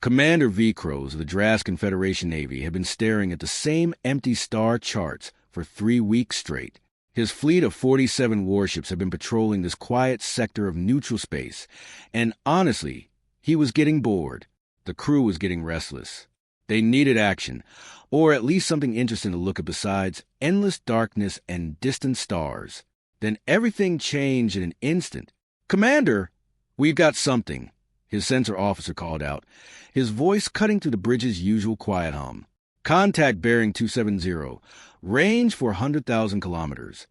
Commander V-Crows of the Draskan Federation Navy had been staring at the same empty star charts for 3 weeks straight. His fleet of 47 warships had been patrolling this quiet sector of neutral space, and honestly, he was getting bored. The crew was getting restless. They needed action, or at least something interesting to look at besides endless darkness and distant stars. Then everything changed in an instant. "Commander, we've got something," his sensor officer called out, his voice cutting through the bridge's usual quiet hum. "Contact bearing 270, range 400,000 kilometers."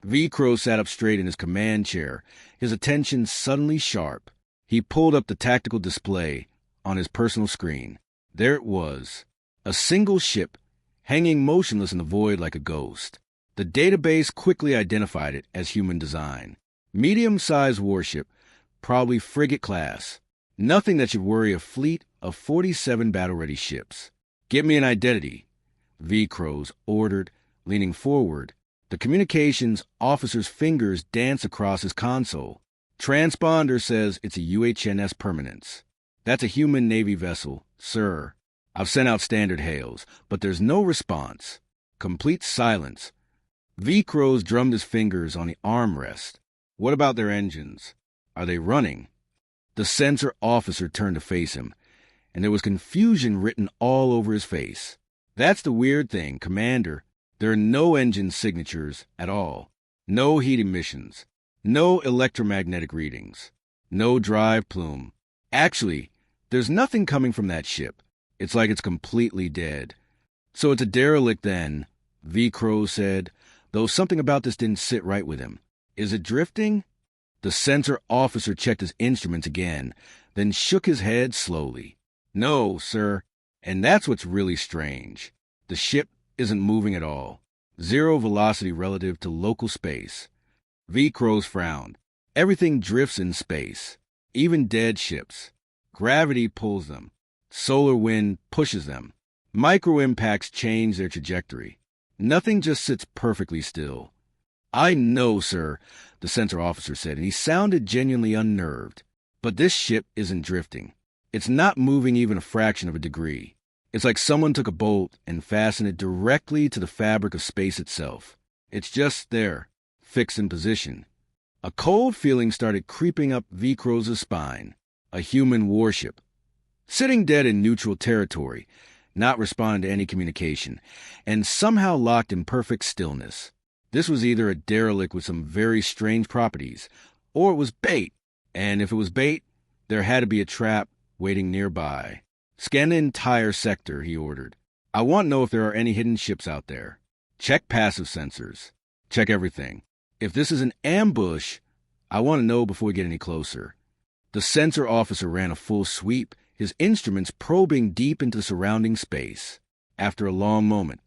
V-Crow sat up straight in his command chair, his attention suddenly sharp. He pulled up the tactical display on his personal screen. There it was, a single ship, hanging motionless in the void like a ghost. The database quickly identified it as human design. Medium-sized warship, probably frigate class. Nothing that should worry a fleet of 47 battle-ready ships. "Get me an identity," V-Crows ordered, leaning forward. The communications officer's fingers dance across his console. "Transponder says it's a UHNS Permanence. That's a human Navy vessel, sir. I've sent out standard hails, but there's no response. Complete silence." V-Crows drummed his fingers on the armrest. "What about their engines? Are they running?" The sensor officer turned to face him, and there was confusion written all over his face. "That's the weird thing, Commander. There are no engine signatures at all. No heat emissions. No electromagnetic readings. No drive plume. Actually, there's nothing coming from that ship. It's like it's completely dead." "So it's a derelict then," V-Crow said, though something about this didn't sit right with him. "Is it drifting?" The sensor officer checked his instruments again, then shook his head slowly. "No, sir. And that's what's really strange. The ship isn't moving at all. Zero velocity relative to local space." V-Crows frowned. "Everything drifts in space, even dead ships. Gravity pulls them. Solar wind pushes them. Micro-impacts change their trajectory. Nothing just sits perfectly still." "I know, sir," the sensor officer said, and he sounded genuinely unnerved. "But this ship isn't drifting. It's not moving even a fraction of a degree. It's like someone took a bolt and fastened it directly to the fabric of space itself. It's just there, fixed in position." A cold feeling started creeping up V-Crow's spine. A human warship, sitting dead in neutral territory, not responding to any communication, and somehow locked in perfect stillness. This was either a derelict with some very strange properties, or it was bait, and if it was bait, there had to be a trap waiting nearby. "Scan the entire sector," he ordered. "I want to know if there are any hidden ships out there. Check passive sensors. Check everything. If this is an ambush, I want to know before we get any closer." The sensor officer ran a full sweep, his instruments probing deep into the surrounding space. After a long moment,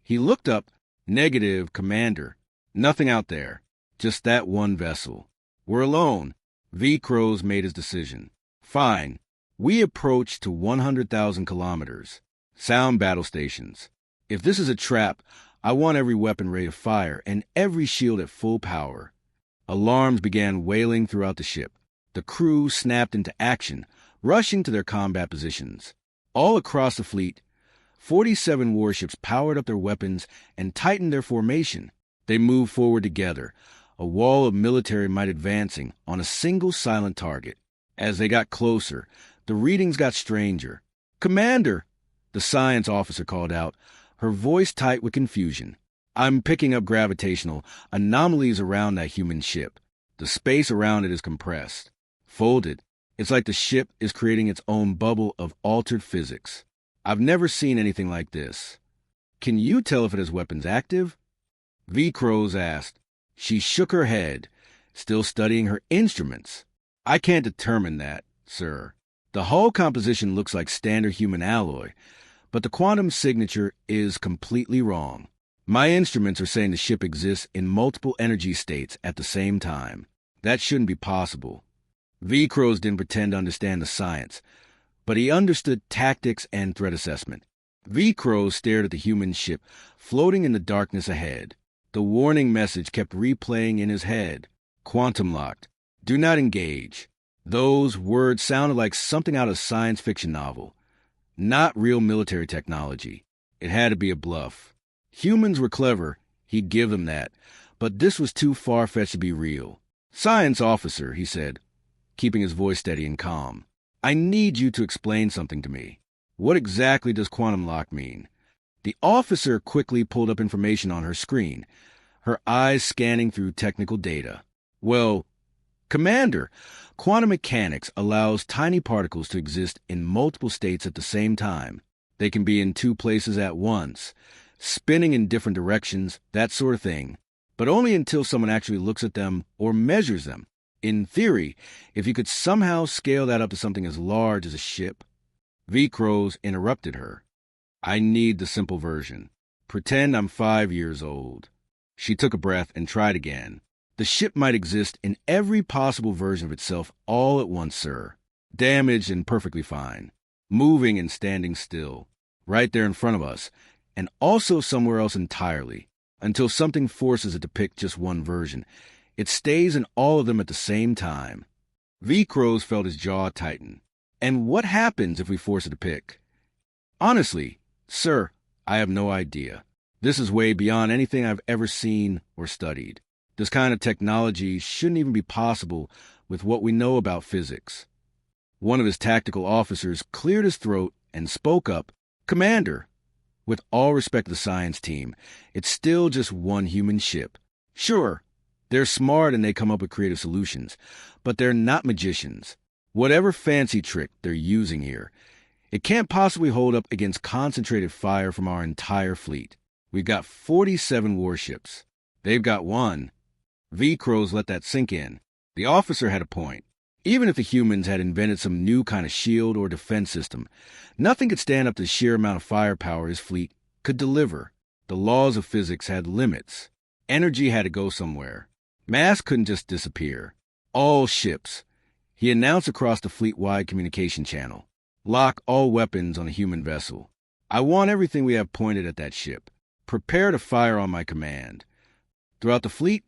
he looked up. "Negative, Commander. Nothing out there. Just that one vessel. We're alone." V-Crows made his decision. "Fine. We approach to 100,000 kilometers. Sound battle stations. If this is a trap, I want every weapon ready to fire and every shield at full power." Alarms began wailing throughout the ship. The crew snapped into action, rushing to their combat positions. All across the fleet, 47 warships powered up their weapons and tightened their formation. They moved forward together, a wall of military might advancing on a single silent target. As they got closer, the readings got stranger. "Commander," the science officer called out, her voice tight with confusion. "I'm picking up gravitational anomalies around that human ship. The space around it is compressed, folded. It's like the ship is creating its own bubble of altered physics. I've never seen anything like this. Can you tell if it has weapons active?" V-Crows asked. She shook her head, still studying her instruments. "I can't determine that, sir. The hull composition looks like standard human alloy, but the quantum signature is completely wrong. My instruments are saying the ship exists in multiple energy states at the same time. That shouldn't be possible." V-Crows didn't pretend to understand the science, but he understood tactics and threat assessment. V-Crows stared at the human ship floating in the darkness ahead. The warning message kept replaying in his head. "Quantum locked. Do not engage." Those words sounded like something out of a science fiction novel. Not real military technology. It had to be a bluff. Humans were clever, he'd give them that, but this was too far-fetched to be real. "Science officer," he said, keeping his voice steady and calm. "I need you to explain something to me. What exactly does quantum lock mean?" The officer quickly pulled up information on her screen, her eyes scanning through technical data. "Well, Commander, quantum mechanics allows tiny particles to exist in multiple states at the same time. They can be in two places at once, spinning in different directions, that sort of thing, but only until someone actually looks at them or measures them. In theory, if you could somehow scale that up to something as large as a ship." V. Crows interrupted her. "I need the simple version. Pretend I'm 5 years old." She took a breath and tried again. "The ship might exist in every possible version of itself all at once, sir. Damaged and perfectly fine. Moving and standing still. Right there in front of us. And also somewhere else entirely. Until something forces it to pick just one version. It stays in all of them at the same time." V. Crows felt his jaw tighten. "And what happens if we force it to pick?" "Honestly, sir, I have no idea. This is way beyond anything I've ever seen or studied. This kind of technology shouldn't even be possible with what we know about physics." One of his tactical officers cleared his throat and spoke up. "Commander, with all respect to the science team, it's still just one human ship. Sure, they're smart and they come up with creative solutions, but they're not magicians. Whatever fancy trick they're using here, it can't possibly hold up against concentrated fire from our entire fleet. We've got 47 warships. They've got one." V. Crows let that sink in. The officer had a point. Even if the humans had invented some new kind of shield or defense system, nothing could stand up to the sheer amount of firepower his fleet could deliver. The laws of physics had limits. Energy had to go somewhere. Mass couldn't just disappear. "All ships," he announced across the fleet-wide communication channel. "Lock all weapons on a human vessel. I want everything we have pointed at that ship. Prepare to fire on my command." Throughout the fleet,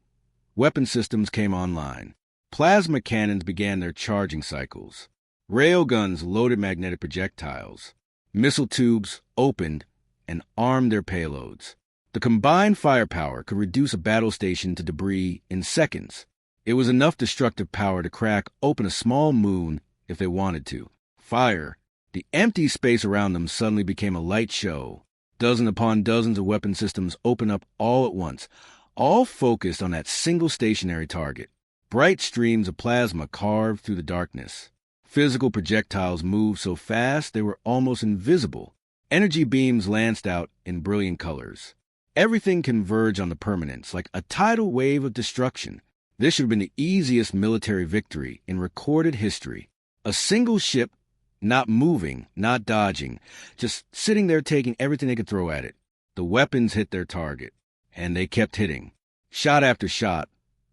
weapon systems came online. Plasma cannons began their charging cycles. Railguns loaded magnetic projectiles. Missile tubes opened and armed their payloads. The combined firepower could reduce a battle station to debris in seconds. It was enough destructive power to crack open a small moon if they wanted to. Fire. The empty space around them suddenly became a light show. Dozen upon dozens of weapon systems opened up all at once, all focused on that single stationary target. Bright streams of plasma carved through the darkness. Physical projectiles moved so fast they were almost invisible. Energy beams lanced out in brilliant colors. Everything converged on the permanence like a tidal wave of destruction. This should have been the easiest military victory in recorded history. A single ship, not moving, not dodging, just sitting there taking everything they could throw at it. The weapons hit their target, and they kept hitting. Shot after shot,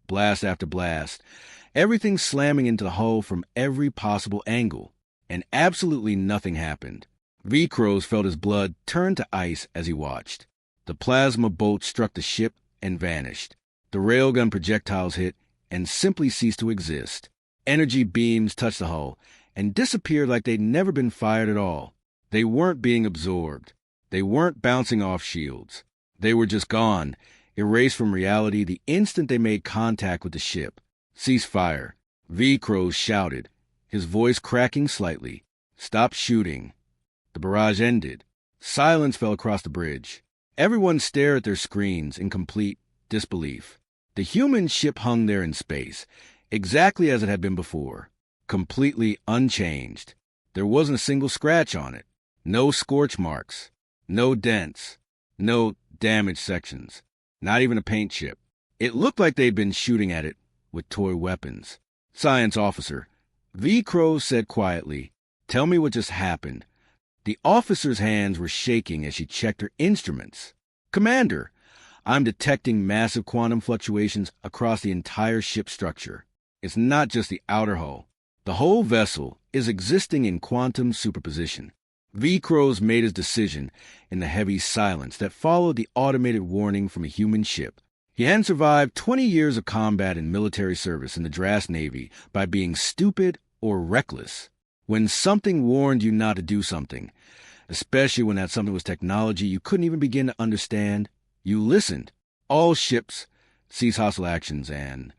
blast after blast, everything slamming into the hull from every possible angle, and absolutely nothing happened. V. Crows felt his blood turn to ice as he watched. The plasma bolt struck the ship and vanished. The railgun projectiles hit and simply ceased to exist. Energy beams touched the hull and disappeared like they'd never been fired at all. They weren't being absorbed. They weren't bouncing off shields. They were just gone, erased from reality the instant they made contact with the ship. "Cease fire," V. Crows shouted, his voice cracking slightly. "Stop shooting." The barrage ended. Silence fell across the bridge. Everyone stared at their screens in complete disbelief. The human ship hung there in space, exactly as it had been before, completely unchanged. There wasn't a single scratch on it. No scorch marks. No dents. No damaged sections. Not even a paint chip. It looked like they'd been shooting at it with toy weapons. "Science officer," V. Crows said quietly, "tell me what just happened." The officer's hands were shaking as she checked her instruments. "Commander, I'm detecting massive quantum fluctuations across the entire ship structure. It's not just the outer hull. The whole vessel is existing in quantum superposition." V. Crows made his decision in the heavy silence that followed the automated warning from a human ship. He hadn't survived 20 years of combat and military service in the Drass Navy by being stupid or reckless. When something warned you not to do something, especially when that something was technology you couldn't even begin to understand, you listened. All ships cease hostile actions and...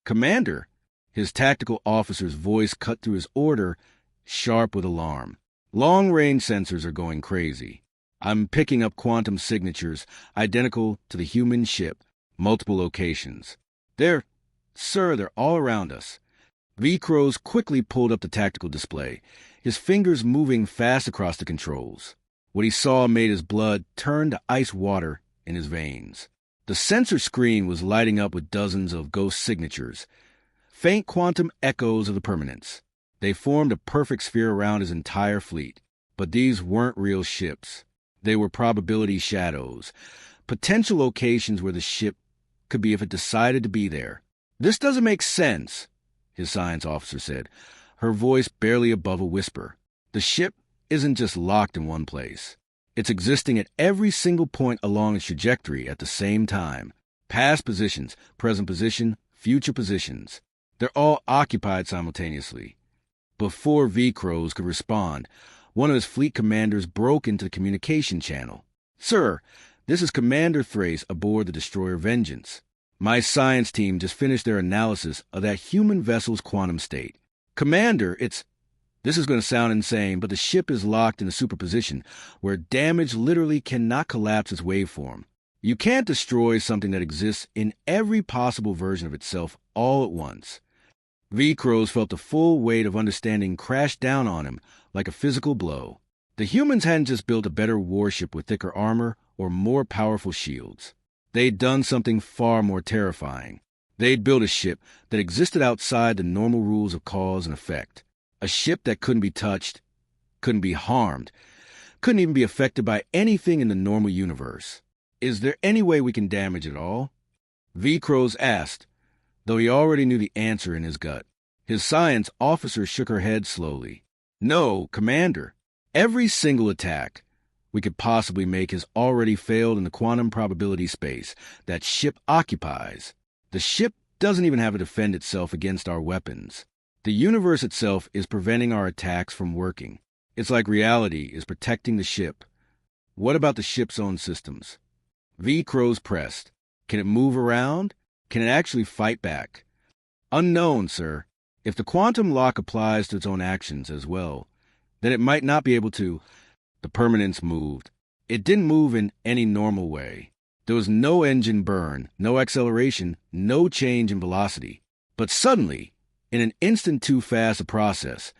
Commander! His tactical officer's voice cut through his order, sharp with alarm. Long-range sensors are going crazy. I'm picking up quantum signatures identical to the human ship, multiple locations. They're all around us. V-Crows quickly pulled up the tactical display, his fingers moving fast across the controls. What he saw made his blood turn to ice water in his veins. The sensor screen was lighting up with dozens of ghost signatures, faint quantum echoes of the permanence. They formed a perfect sphere around his entire fleet. But these weren't real ships. They were probability shadows, potential locations where the ship could be if it decided to be there. "This doesn't make sense," his science officer said, her voice barely above a whisper. "The ship isn't just locked in one place. It's existing at every single point along its trajectory at the same time. Past positions, present position, future positions. They're all occupied simultaneously." Before V-Crows could respond, one of his fleet commanders broke into the communication channel. "Sir, this is Commander Thrace aboard the destroyer Vengeance. My science team just finished their analysis of that human vessel's quantum state. Commander, this is going to sound insane, but the ship is locked in a superposition where damage literally cannot collapse its waveform. You can't destroy something that exists in every possible version of itself all at once." V-Crows felt the full weight of understanding crash down on him like a physical blow. The humans hadn't just built a better warship with thicker armor or more powerful shields. They'd done something far more terrifying. They'd built a ship that existed outside the normal rules of cause and effect. A ship that couldn't be touched, couldn't be harmed, couldn't even be affected by anything in the normal universe. "Is there any way we can damage it all?" V-Crows asked, though he already knew the answer in his gut. His science officer shook her head slowly. "No, Commander. Every single attack we could possibly make has already failed in the quantum probability space that ship occupies. The ship doesn't even have to defend itself against our weapons. The universe itself is preventing our attacks from working. It's like reality is protecting the ship. What about the ship's own systems?" V-Crows pressed. "Can it move around? Can it actually fight back?" "Unknown, sir. If the quantum lock applies to its own actions as well, then it might not be able to." The permanence moved. It didn't move in any normal way. There was no engine burn, no acceleration, no change in velocity. But suddenly, in an instant too fast a process,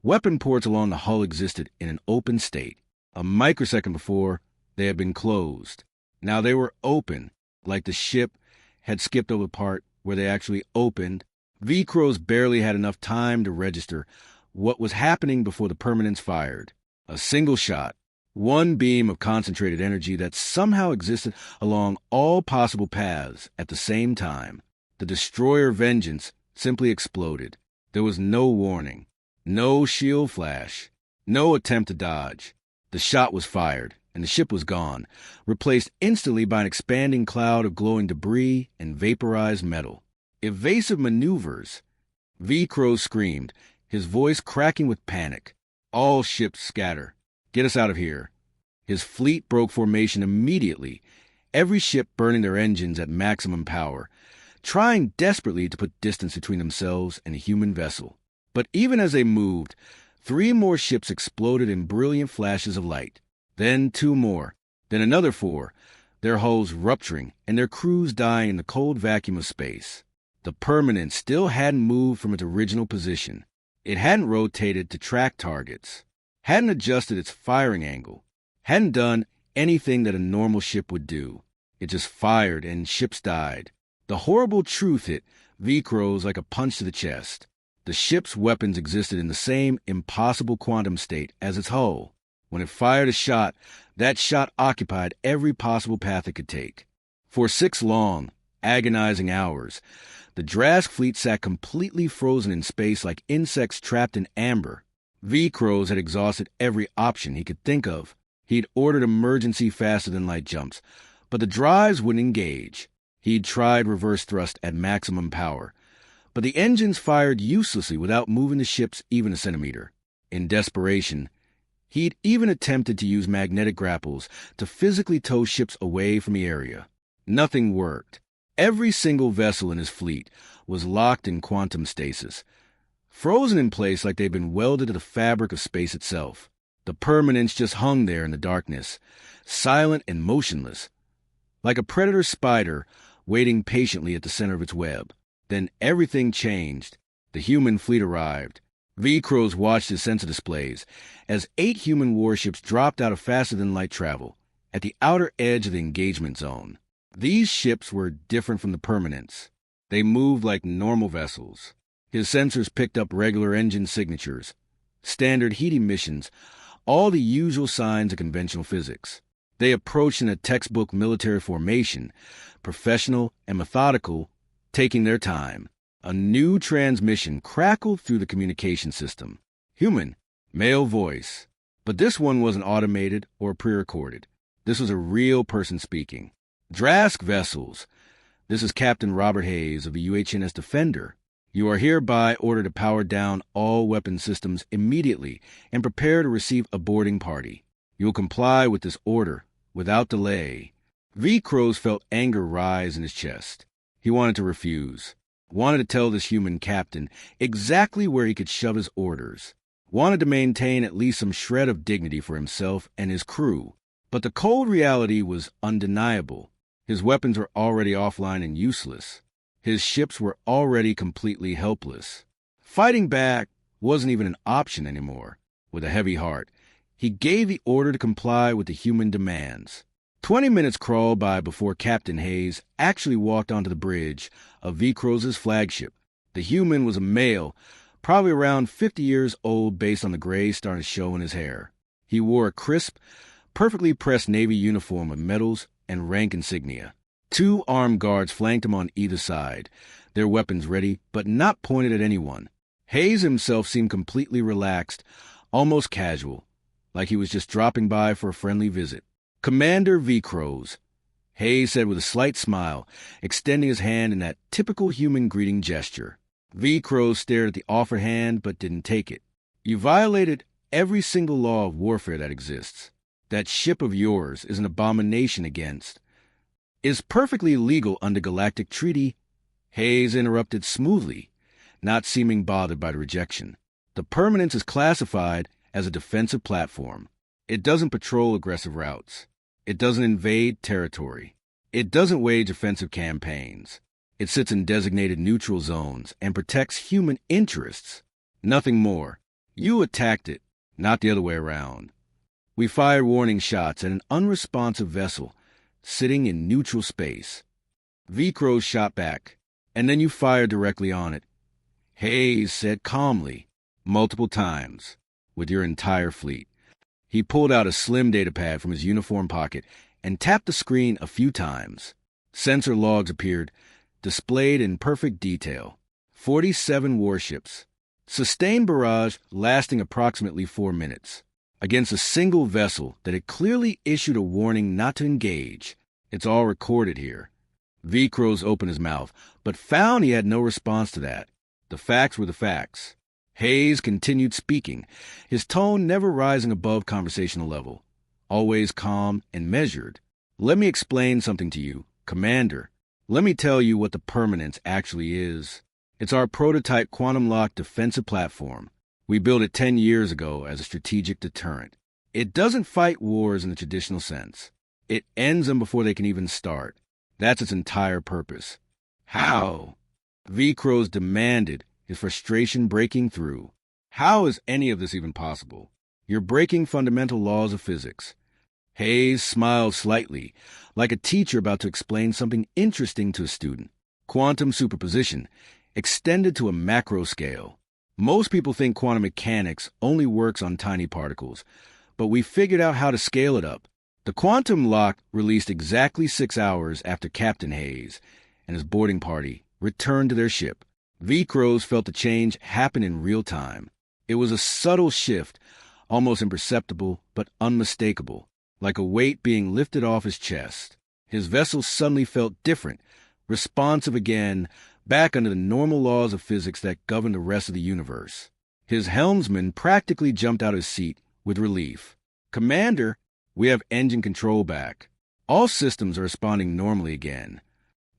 weapon ports along the hull existed in an open state. A microsecond before, they had been closed. Now they were open, like the ship had skipped over the part where they actually opened. V-Crows barely had enough time to register what was happening before the permanence fired. A single shot, one beam of concentrated energy that somehow existed along all possible paths at the same time. The destroyer Vengeance simply exploded. There was no warning, no shield flash, no attempt to dodge. The shot was fired, and the ship was gone, replaced instantly by an expanding cloud of glowing debris and vaporized metal. "Evasive maneuvers!" V-Crow screamed, his voice cracking with panic. "All ships scatter. Get us out of here." His fleet broke formation immediately, every ship burning their engines at maximum power, trying desperately to put distance between themselves and a human vessel. But even as they moved, 3 more ships exploded in brilliant flashes of light. Then 2 more, then another 4, their hulls rupturing and their crews dying in the cold vacuum of space. The permanence still hadn't moved from its original position. It hadn't rotated to track targets, hadn't adjusted its firing angle, hadn't done anything that a normal ship would do. It just fired and ships died. The horrible truth hit V-Crows like a punch to the chest. The ship's weapons existed in the same impossible quantum state as its hull. When it fired a shot, that shot occupied every possible path it could take. For 6 long, agonizing hours, the Drask fleet sat completely frozen in space like insects trapped in amber. V-Crows had exhausted every option he could think of. He'd ordered emergency faster-than-light jumps, but the drives wouldn't engage. He'd tried reverse thrust at maximum power, but the engines fired uselessly without moving the ships even a centimeter. In desperation, he'd even attempted to use magnetic grapples to physically tow ships away from the area. Nothing worked. Every single vessel in his fleet was locked in quantum stasis, frozen in place like they'd been welded to the fabric of space itself. The permanence just hung there in the darkness, silent and motionless, like a predator spider waiting patiently at the center of its web. Then everything changed. The human fleet arrived. V-Crows watched his sensor displays as 8 human warships dropped out of faster-than-light travel at the outer edge of the engagement zone. These ships were different from the permanents. They moved like normal vessels. His sensors picked up regular engine signatures, standard heat emissions, all the usual signs of conventional physics. They approached in a textbook military formation, professional and methodical, taking their time. A new transmission crackled through the communication system. Human, male voice. But this one wasn't automated or pre-recorded. This was a real person speaking. Drask vessels. This is Captain Robert Hayes of the UHNS Defender. You are hereby ordered to power down all weapon systems immediately and prepare to receive a boarding party. You will comply with this order without delay. V-Crows felt anger rise in his chest. He wanted to refuse. Wanted to tell this human captain exactly where he could shove his orders. Wanted to maintain at least some shred of dignity for himself and his crew. But the cold reality was undeniable. His weapons were already offline and useless. His ships were already completely helpless. Fighting back wasn't even an option anymore. With a heavy heart, he gave the order to comply with the human demands. 20 minutes crawled by before Captain Hayes actually walked onto the bridge of V-Crows' flagship. The human was a male, probably around 50 years old based on the gray starting to show in his hair. He wore a crisp, perfectly pressed Navy uniform of medals and rank insignia. 2 armed guards flanked him on either side, their weapons ready but not pointed at anyone. Hayes himself seemed completely relaxed, almost casual, like he was just dropping by for a friendly visit. Commander V-Crows, Hayes said with a slight smile, extending his hand in that typical human greeting gesture. V-Crows stared at the offered hand but didn't take it. You violated every single law of warfare that exists. That ship of yours is an abomination against. Is perfectly legal under galactic treaty. Hayes interrupted smoothly, not seeming bothered by the rejection. The permanence is classified as a defensive platform. It doesn't patrol aggressive routes. It doesn't invade territory. It doesn't wage offensive campaigns. It sits in designated neutral zones and protects human interests. Nothing more. You attacked it, not the other way around. We fired warning shots at an unresponsive vessel sitting in neutral space. V-Crows shot back, and then you fired directly on it. Hayes said calmly, multiple times, with your entire fleet. He pulled out a slim datapad from his uniform pocket and tapped the screen a few times. Sensor logs appeared, displayed in perfect detail. 47 warships. Sustained barrage lasting approximately 4 minutes. Against a single vessel that had clearly issued a warning not to engage. It's all recorded here. V-Crows opened his mouth, but found he had no response to that. The facts were the facts. Hayes continued speaking, his tone never rising above conversational level, always calm and measured. Let me explain something to you, Commander. Let me tell you what the permanence actually is. It's our prototype quantum-locked defensive platform. We built it 10 years ago as a strategic deterrent. It doesn't fight wars in the traditional sense. It ends them before they can even start. That's its entire purpose. How? V-Crows demanded, his frustration breaking through. How is any of this even possible? You're breaking fundamental laws of physics. Hayes smiled slightly, like a teacher about to explain something interesting to a student. Quantum superposition, extended to a macro scale. Most people think quantum mechanics only works on tiny particles, but we figured out how to scale it up. The quantum lock released exactly 6 hours after Captain Hayes and his boarding party returned to their ship. V-Crows felt the change happen in real time. It was a subtle shift, almost imperceptible but unmistakable, like a weight being lifted off his chest. His vessel suddenly felt different, responsive again, back under the normal laws of physics that govern the rest of the universe. His helmsman practically jumped out of his seat with relief. "Commander, we have engine control back. All systems are responding normally again."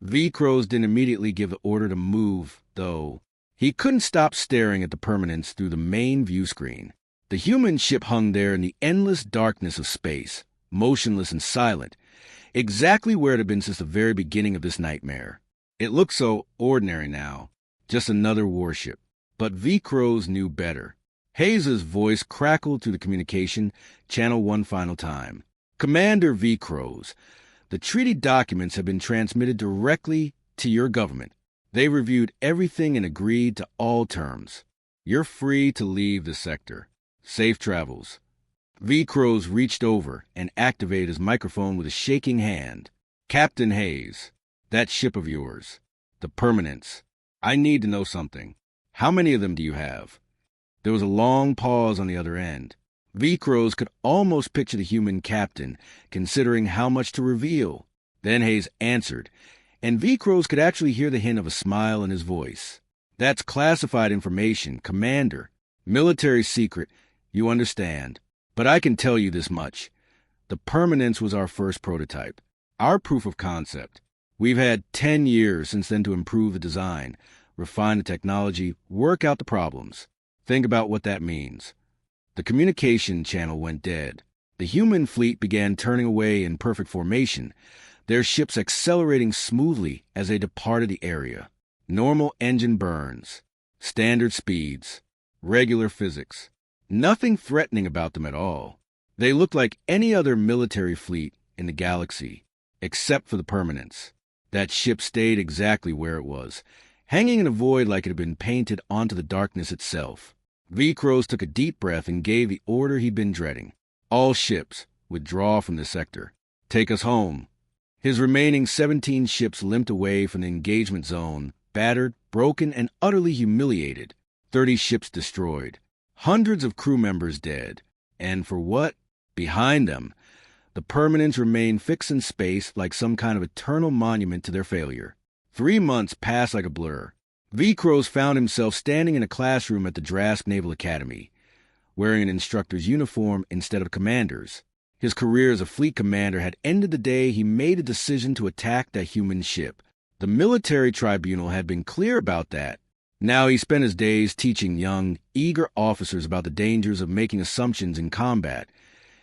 V-Crows didn't immediately give the order to move, though. He couldn't stop staring at the permanence through the main view screen. The human ship hung there in the endless darkness of space, motionless and silent, exactly where it had been since the very beginning of this nightmare. It looked so ordinary now, just another warship. But V-Crows knew better. Hayes's voice crackled through the communication channel one final time. "Commander V-Crows, the treaty documents have been transmitted directly to your government. They reviewed everything and agreed to all terms. You're free to leave the sector. Safe travels." V-Crows reached over and activated his microphone with a shaking hand. "Captain Hayes, that ship of yours, the Permanence, I need to know something. How many of them do you have?" There was a long pause on the other end. V-Crows could almost picture the human captain, considering how much to reveal. Then Hayes answered, and V-Crows could actually hear the hint of a smile in his voice. "That's classified information, Commander. Military secret, you understand. But I can tell you this much. The Permanence was our first prototype, our proof of concept. We've had 10 years since then to improve the design, refine the technology, work out the problems. Think about what that means." The communication channel went dead. The human fleet began turning away in perfect formation, their ships accelerating smoothly as they departed the area. Normal engine burns, standard speeds, regular physics. Nothing threatening about them at all. They looked like any other military fleet in the galaxy, except for the Permanence. That ship stayed exactly where it was, hanging in a void like it had been painted onto the darkness itself. V-Crows took a deep breath and gave the order he'd been dreading. "All ships, withdraw from the sector. Take us home." His remaining 17 ships limped away from the engagement zone, battered, broken, and utterly humiliated. 30 ships destroyed. Hundreds of crew members dead. And for what? Behind them, the Permanence remained fixed in space like some kind of eternal monument to their failure. 3 months passed like a blur. V-Crows found himself standing in a classroom at the Drask Naval Academy, wearing an instructor's uniform instead of commander's. His career as a fleet commander had ended the day he made a decision to attack that human ship. The military tribunal had been clear about that. Now he spent his days teaching young, eager officers about the dangers of making assumptions in combat,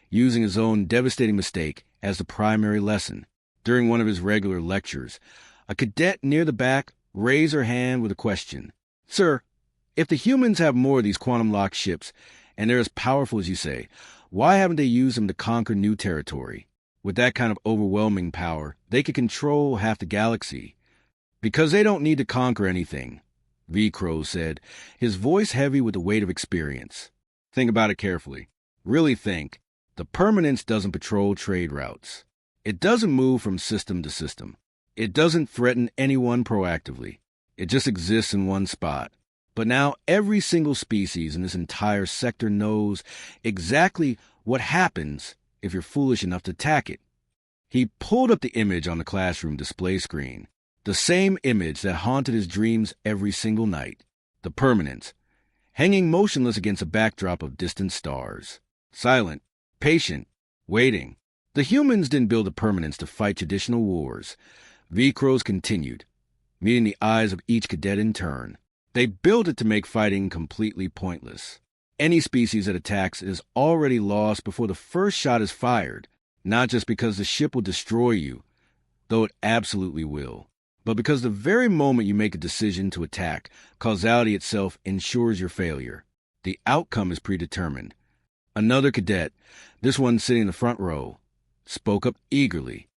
using his own devastating mistake as the primary lesson. During one of his regular lectures, a cadet near the back raised her hand with a question. "Sir, if the humans have more of these quantum-locked ships, and they're as powerful as you say, why haven't they used them to conquer new territory? With that kind of overwhelming power, they could control half the galaxy." "Because they don't need to conquer anything," V-Crow said, his voice heavy with the weight of experience. "Think about it carefully. Really think. The Permanence doesn't patrol trade routes. It doesn't move from system to system. It doesn't threaten anyone proactively. It just exists in one spot. But now every single species in this entire sector knows exactly what happens if you're foolish enough to attack it." He pulled up the image on the classroom display screen, the same image that haunted his dreams every single night. The Permanence, hanging motionless against a backdrop of distant stars. Silent, patient, waiting. The humans didn't build the Permanence to fight traditional wars. V-Crows continued, meeting the eyes of each cadet in turn. They built it to make fighting completely pointless. Any species that attacks is already lost before the first shot is fired, not just because the ship will destroy you, though it absolutely will, but because the very moment you make a decision to attack, causality itself ensures your failure. The outcome is predetermined. Another cadet, this one sitting in the front row, spoke up eagerly.